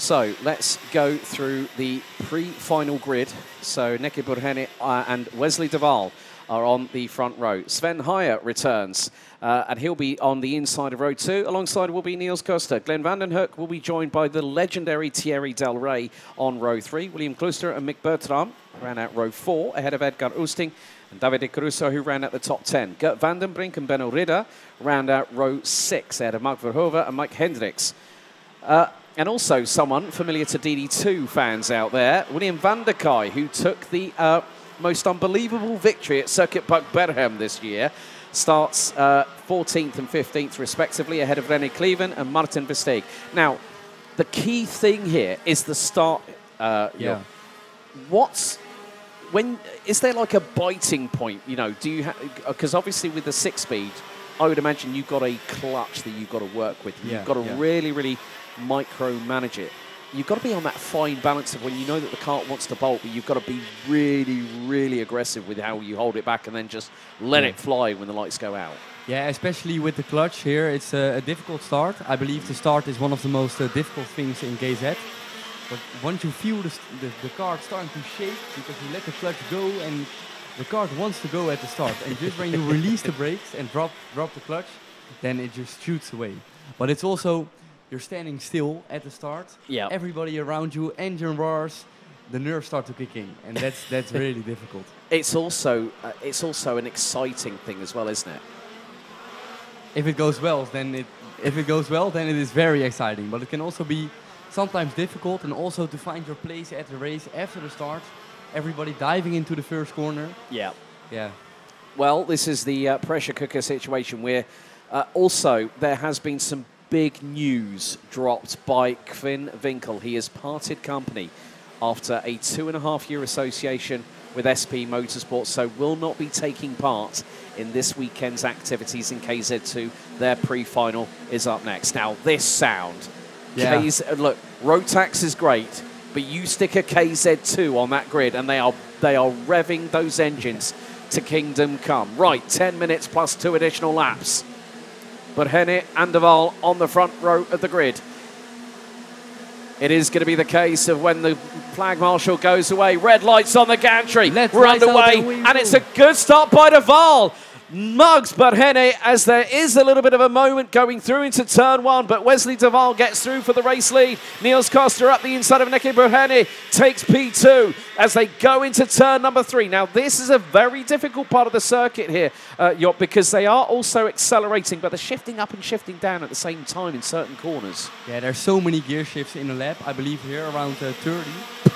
So let's go through the pre-final grid. So Neki Burheni and Wesley de Waal are on the front row. Sven Heijer returns, and he'll be on the inside of row 2. Alongside will be Niels Koster. Glenn van den Hoek will be joined by the legendary Thierry Del Rey on row 3. William Klooster and Mick Bertram ran out row 4 ahead of Edgar Oosting and Davide Caruso, who ran out the top 10. Gert van den Brink and Benno Ridder round out row 6 ahead of Mark Verhoeven and Mike Hendricks. And also someone familiar to DD2 fans out there, William van der Kaaij, who took the most unbelievable victory at Circuit Park Berchem this year, starts 14th and 15th respectively ahead of René Kleven and Martin Versteeg. Now, the key thing here is the start. Is there like a biting point? You know, do you because obviously with the 6-speed, I would imagine you've got a clutch that you've got to work with. You've got to really, really micromanage it. You've got to be on that fine balance of when you know that the cart wants to bolt, but you've got to be really, really aggressive with how you hold it back and then just let it fly when the lights go out. Yeah, especially with the clutch here, it's a difficult start. I believe the start is one of the most difficult things in KZ. But once you feel the cart starting to shake because you let the clutch go and the cart wants to go at the start, and just when you release the brakes and drop the clutch, then it just shoots away. But it's also, you're standing still at the start. Yeah. Everybody around you, engine roars, the nerves start to kick in, and that's really difficult. It's also an exciting thing as well, isn't it? If it goes well, then it is very exciting. But it can also be sometimes difficult, and also to find your place at the race after the start. Everybody diving into the first corner. Yeah. Yeah. Well, this is the pressure cooker situation where also there has been some big news dropped by Kvin Winkel. He has parted company after a 2.5-year association with SP Motorsport, so will not be taking part in this weekend's activities in KZ2. Their pre-final is up next. Now, this sound. Yeah. Look, Rotax is great, but you stick a KZ2 on that grid and they are revving those engines to kingdom come. Right, 10 minutes plus 2 additional laps. Burheni and de Waal on the front row of the grid. It is going to be the case of when the flag marshal goes away. Red lights on the gantry. We're underway, and it's a good start by de Waal. Mugs Burheni as there is a little bit of a moment going through into turn 1, but Wesley de Waal gets through for the race lead. Niels Koster up the inside of Neki Burheni takes P2 as they go into turn number 3. Now this is a very difficult part of the circuit here, Job, because they are also accelerating, but they're shifting up and shifting down at the same time in certain corners. Yeah, there's so many gear shifts in a lap. I believe here around 30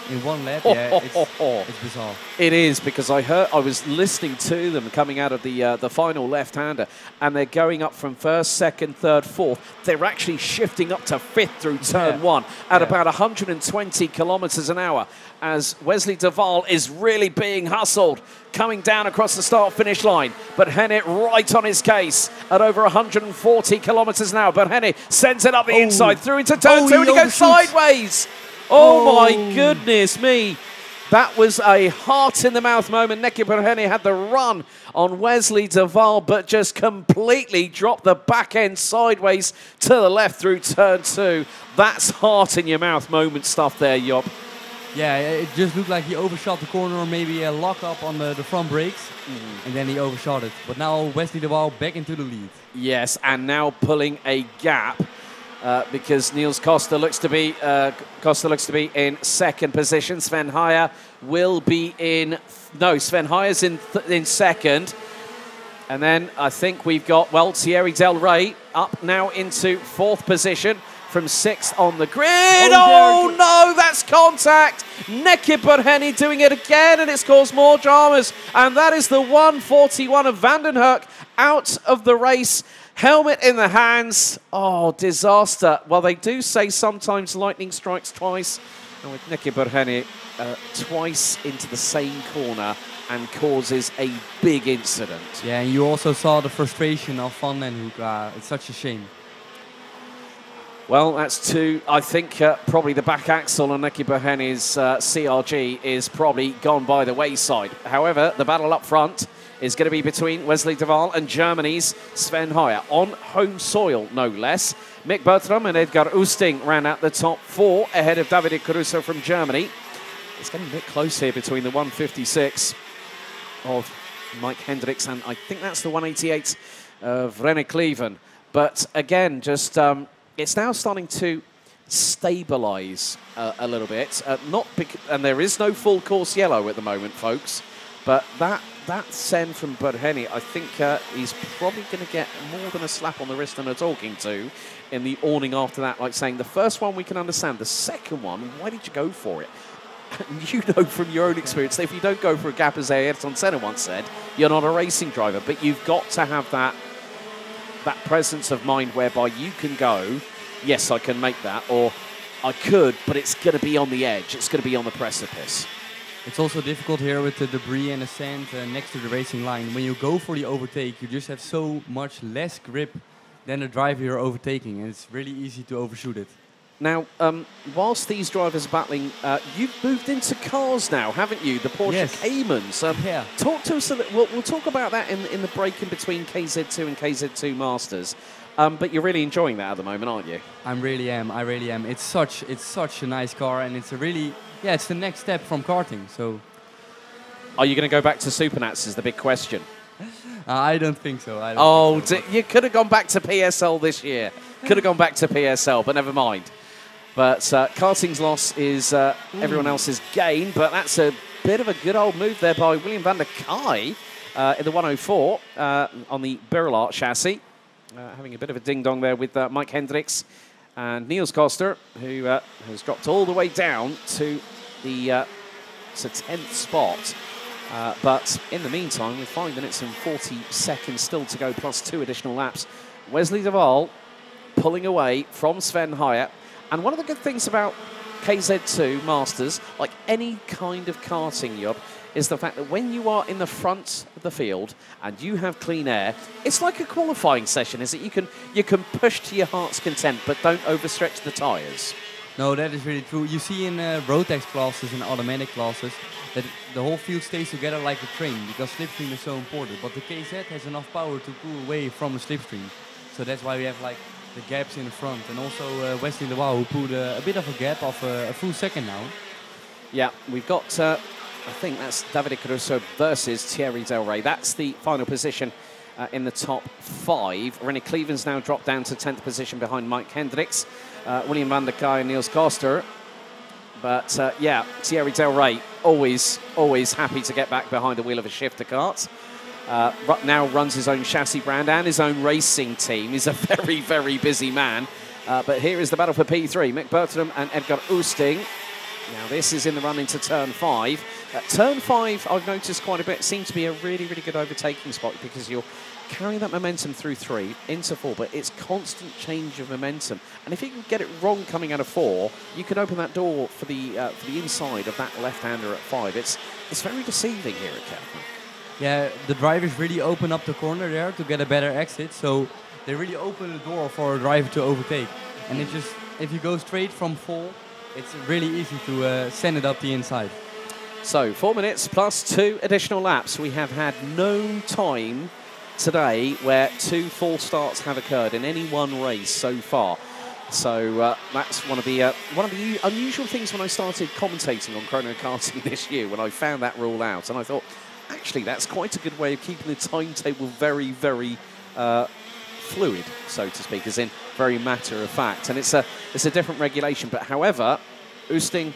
in one lap. Yeah, it's bizarre. It is, because I was listening to them coming out of the final left-hander, and they're going up from 1st, 2nd, 3rd, 4th. They're actually shifting up to 5th through turn 1 at about 120 kilometers an hour as Wesley de Waal is really being hustled coming down across the start-finish line. But Hennett right on his case at over 140 kilometers an hour. But Hennett sends it up the inside through into turn 2 and he goes sideways. Oh my goodness me. That was a heart-in-the-mouth moment. Neki Burheni had the run on Wesley de Waal, but just completely dropped the back end sideways to the left through turn 2. That's heart-in-your-mouth moment stuff there, Job. Yeah, it just looked like he overshot the corner, or maybe a lock-up on the front brakes, and then he overshot it. But now Wesley de Waal back into the lead. Yes, and now pulling a gap. Because Niels Koster looks to be in second position. Sven Heijer will be in. No, Sven Heijer's in second, and then I think we've got Thierry Del Rey up now into 4th position from 6th on the grid. Oh no, that's contact. Neki Burheni doing it again, and it's caused more dramas. And that is the 141 of van den Hoek out of the race. Helmet in the hands. Oh, disaster. Well, they do say sometimes lightning strikes twice. And with Neki Burheni twice into the same corner and causes a big incident. Yeah, and you also saw the frustration of Van den Hoek. It's such a shame. Well, that's two. I think probably the back axle on Neki Berheni's CRG is probably gone by the wayside. However, the battle up front is going to be between Wesley de Waal and Germany's Sven Heyer, on home soil, no less. Mick Bertram and Edgar Oosting ran out the top four ahead of Davide Caruso from Germany. It's getting a bit close here between the 156 of Mike Hendricks and I think that's the 188 of René Cleven. But again, just it's now starting to stabilise a little bit. And there is no full course yellow at the moment, folks. But that send from Berheni, I think he's probably going to get more than a slap on the wrist and a talking to in the awning after that, like saying, the first one we can understand, the second one, why did you go for it? You know from your own experience that if you don't go for a gap, as Ayrton Senna once said, you're not a racing driver. But you've got to have that presence of mind whereby you can go, yes, I can make that, or I could, but it's going to be on the edge. It's going to be on the precipice. It's also difficult here with the debris and the sand next to the racing line. When you go for the overtake, you just have so much less grip than the driver you're overtaking, and it's really easy to overshoot it. Now, whilst these drivers are battling, you've moved into cars now, haven't you? The Porsche Caymans. Yeah. Talk to us a little. We'll talk about that in the break in between KZ2 and KZ2 Masters. But you're really enjoying that at the moment, aren't you? I really am. It's such a nice car, and it's a really, it's the next step from karting. So, are you going to go back to Supernats? Is the big question. I don't think so. You could have gone back to PSL this year. Could have gone back to PSL, but never mind. But karting's loss is everyone else's gain. But that's a bit of a good old move there by William van der Kai in the 104 on the Birlart chassis. Having a bit of a ding-dong there with Mike Hendricks and Niels Koster, who has dropped all the way down to the 10th spot. But in the meantime, with 5 minutes and 40 seconds still to go, plus 2 additional laps, Wesley de Waal pulling away from Sven Heyer. And one of the good things about KZ2 Masters, like any kind of karting job, is the fact that when you are in the front of the field and you have clean air, it's like a qualifying session, is it? You can push to your heart's content, but don't overstretch the tyres. No, that is really true. You see in Rotex classes and automatic classes that the whole field stays together like a train because slipstream is so important. But the KZ has enough power to pull away from the slipstream. So that's why we have like the gaps in the front. And also Wesley de Waal, who pulled a bit of a gap of a full second now. Yeah, we've got, I think that's Davide Caruso versus Thierry Del Rey. That's the final position in the top 5. René Cleven's now dropped down to 10th position behind Mike Hendricks, William van der Kai and Niels Koster. But yeah, Thierry Del Rey, always happy to get back behind the wheel of a shifter kart. Now runs his own chassis brand and his own racing team. He's a very, very busy man. But here is the battle for P3. Mick Bertram and Edgar Oosting. Now this is in the run into turn 5. Turn 5, I've noticed quite a bit, seems to be a really, really good overtaking spot because you're carrying that momentum through 3 into 4, but it's constant change of momentum. And if you can get it wrong coming out of 4, you can open that door for the inside of that left-hander at 5. It's very deceiving here at Kerpen. Yeah, the drivers really open up the corner there to get a better exit, so they really open the door for a driver to overtake. And it just, if you go straight from 4, it's really easy to send it up the inside. So 4 minutes plus 2 additional laps. We have had no time today where 2 false starts have occurred in any one race so far. So that's one of the unusual things when I started commentating on chrono karting this year, when I found that rule out, and I thought, actually, that's quite a good way of keeping the timetable very, very fluid, so to speak, as in very matter of fact. And it's a different regulation. But however, Oosting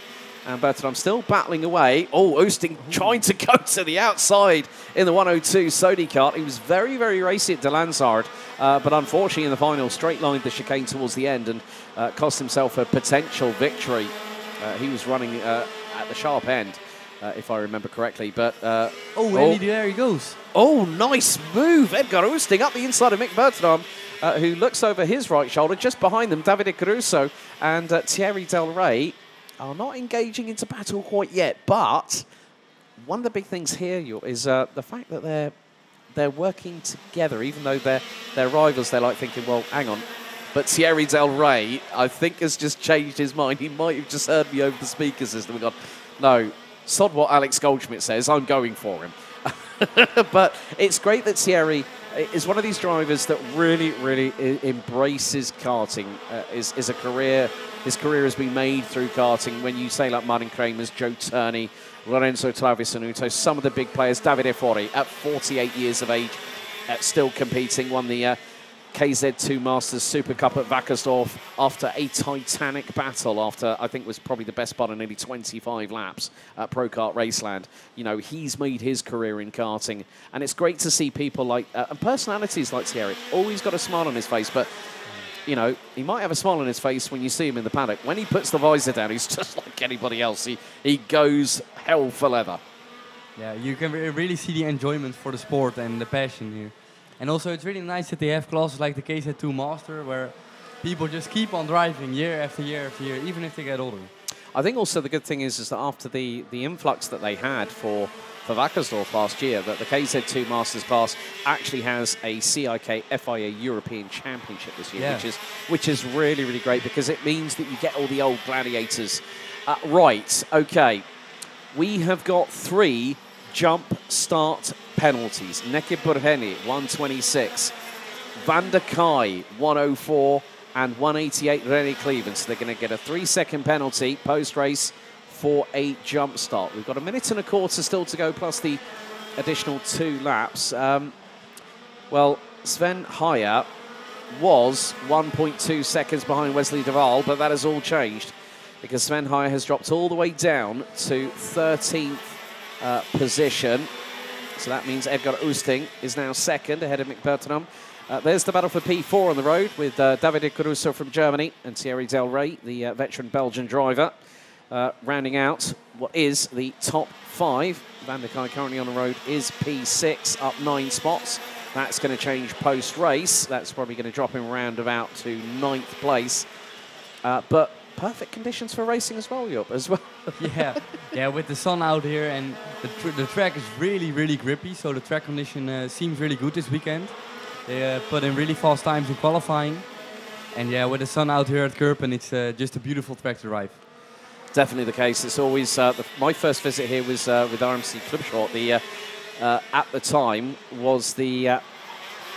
and Bertram still battling away. Oh, Oosting trying to go to the outside in the 102 Sodi kart. He was very, very racy at De Lansard, but unfortunately in the final straight-lined the chicane towards the end and cost himself a potential victory. He was running at the sharp end, if I remember correctly. But there he goes. Oh, nice move. Edgar Oosting up the inside of Mick Bertram, who looks over his right shoulder. Just behind them, Davide Caruso and Thierry Del Rey are not engaging into battle quite yet. But one of the big things here is the fact that they're working together, even though they're rivals. They're like thinking, well, hang on, But Thierry Del Rey, I think, has just changed his mind. He might have just heard me over the speaker system and gone, no, sod what Alex Goldschmidt says, I'm going for him. But it's great that Thierry is one of these drivers that really, really embraces karting. Is a career. His career has been made through karting. When you say like Martin Kramers, Joe Turney, Lorenzo Travisanuto, some of the big players, Davide Fori, at 48 years of age, still competing, won the KZ2 Masters Super Cup at Wackersdorf after a titanic battle, after I think was probably the best part of nearly 25 laps at Pro Kart Raceland. You know, he's made his career in karting, and it's great to see people like, and personalities like Thierry, always got a smile on his face, but you know, he might have a smile on his face when you see him in the paddock. When he puts the visor down, he's just like anybody else. He goes hell for leather. Yeah, you can really see the enjoyment for the sport and the passion here. And also, it's really nice that they have classes like the KZ2 Master, where people just keep on driving year after year after year, even if they get older. I think also the good thing is that after the influx that they had for Wackersdorf last year, that the KZ2 Masters class actually has a CIK FIA European Championship this year, yeah. which is really, really great, because it means that you get all the old gladiators. Right, okay. We have got 3 jump start penalties. Neki Burheni, 126. Van der Kai, 104. And 188, René Cleveland. So they're going to get a 3-second penalty post-race for a jump start. We've got a minute and a quarter still to go, plus the additional 2 laps. Well, Sven Heyer was 1.2 seconds behind Wesley Duval, but that has all changed, because Sven Heyer has dropped all the way down to 13th position. So that means Edgar Oosting is now second, ahead of Mick Bertram. There's the battle for P4 on the road, with Davide Caruso from Germany and Thierry Del Rey, the veteran Belgian driver, rounding out what is the top 5. Van der Kai currently on the road is P6, up 9 spots. That's going to change post-race. That's probably going to drop him round about to 9th place. But perfect conditions for racing as well, Job, as well. yeah, with the sun out here, and the track is really, really grippy, so the track condition seems really good this weekend. They put in really fast times in qualifying. And yeah, with the sun out here at Kerpen, it's just a beautiful track to drive. Definitely the case. It's always, my first visit here was with RMC Club Short. At the time was the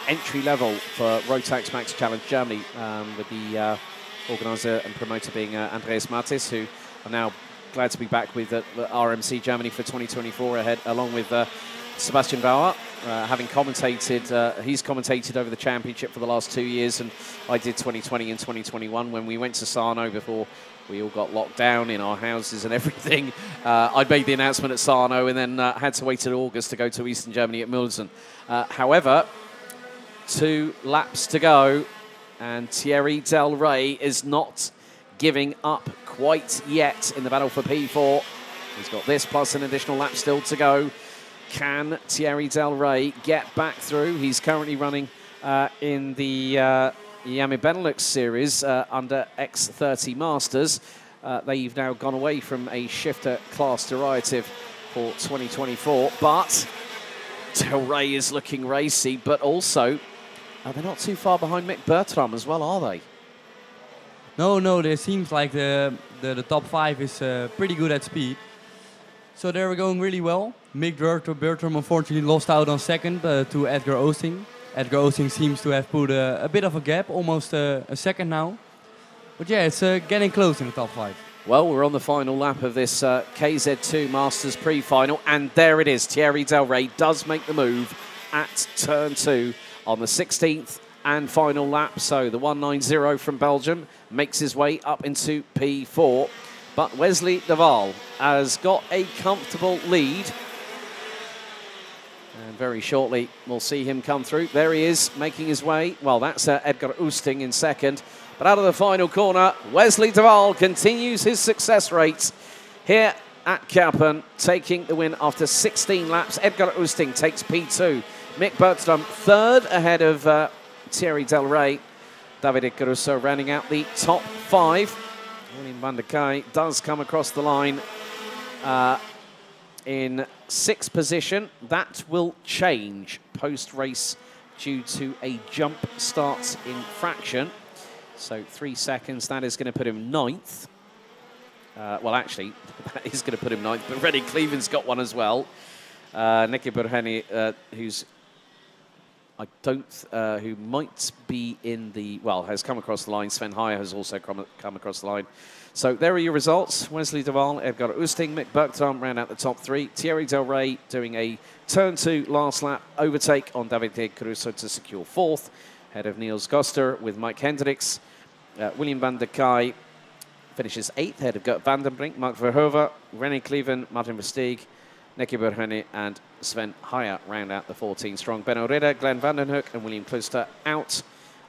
entry level for Rotax Max Challenge Germany, with the organizer and promoter being Andreas Matis, who are now glad to be back with RMC Germany for 2024 ahead, along with Sebastian Bauer, having commentated, he's commentated over the championship for the last 2 years, and I did 2020 and 2021 when we went to Sarno before we all got locked down in our houses and everything. I made the announcement at Sarno and then had to wait till August to go to Eastern Germany at Mulsen. However, 2 laps to go, and Thierry Del Rey is not giving up quite yet in the battle for P4. He's got this plus an additional lap still to go. Can Thierry Del Rey get back through? He's currently running in the Yami Benelux series under X30 Masters. They've now gone away from a shifter class derivative for 2024, but Del Rey is looking racy, but also they're not too far behind Mick Bertram as well, are they? No, it seems like the top 5 is pretty good at speed. So they were going really well. Mick Bertram unfortunately lost out on second to Edgar Oosting. Edgar Oosting seems to have put a bit of a gap, almost a second now. But yeah, it's getting close in the top 5. Well, we're on the final lap of this KZ2 Masters pre-final, and there it is. Thierry Del Rey does make the move at turn 2 on the 16th and final lap. So the 190 from Belgium makes his way up into P4. But Wesley Duval has got a comfortable lead. And very shortly, we'll see him come through. There he is, making his way. Well, that's Edgar Oosting in second. But out of the final corner, Wesley Duval continues his success rate here at Kerpen, taking the win after 16 laps. Edgar Oosting takes P2. Mick Bertram third ahead of Thierry Del Rey. Davide Caruso rounding out the top 5. William van der Kai does come across the line in 6th position. That will change post-race due to a jump start infraction. So 3 seconds. That is going to put him 9th. Well, actually, that is going to put him 9th, but Rennie Cleven's got one as well. Nicky Burhani, who might be in the, well, has come across the line. Sven Heyer has also come across the line. So there are your results. Wesley Duval, Edgar Oosting, Mick Bergtram round out the top 3. Thierry Del Rey doing a turn 2 last lap overtake on Davide Caruso to secure 4th, ahead of Niels Goster with Mike Hendricks. William van der Kai finishes 8th, ahead of Gert van den Brink, Mark Verhoeven, René Cleven, Martin Versteeg, Nicky Burhani and Sven Heyer round out the 14 strong. Benno Ridder, Glenn Vandenhoek and William Kluster out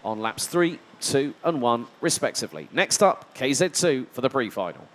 on laps 3, 2 and 1 respectively. Next up, KZ2 for the pre-final.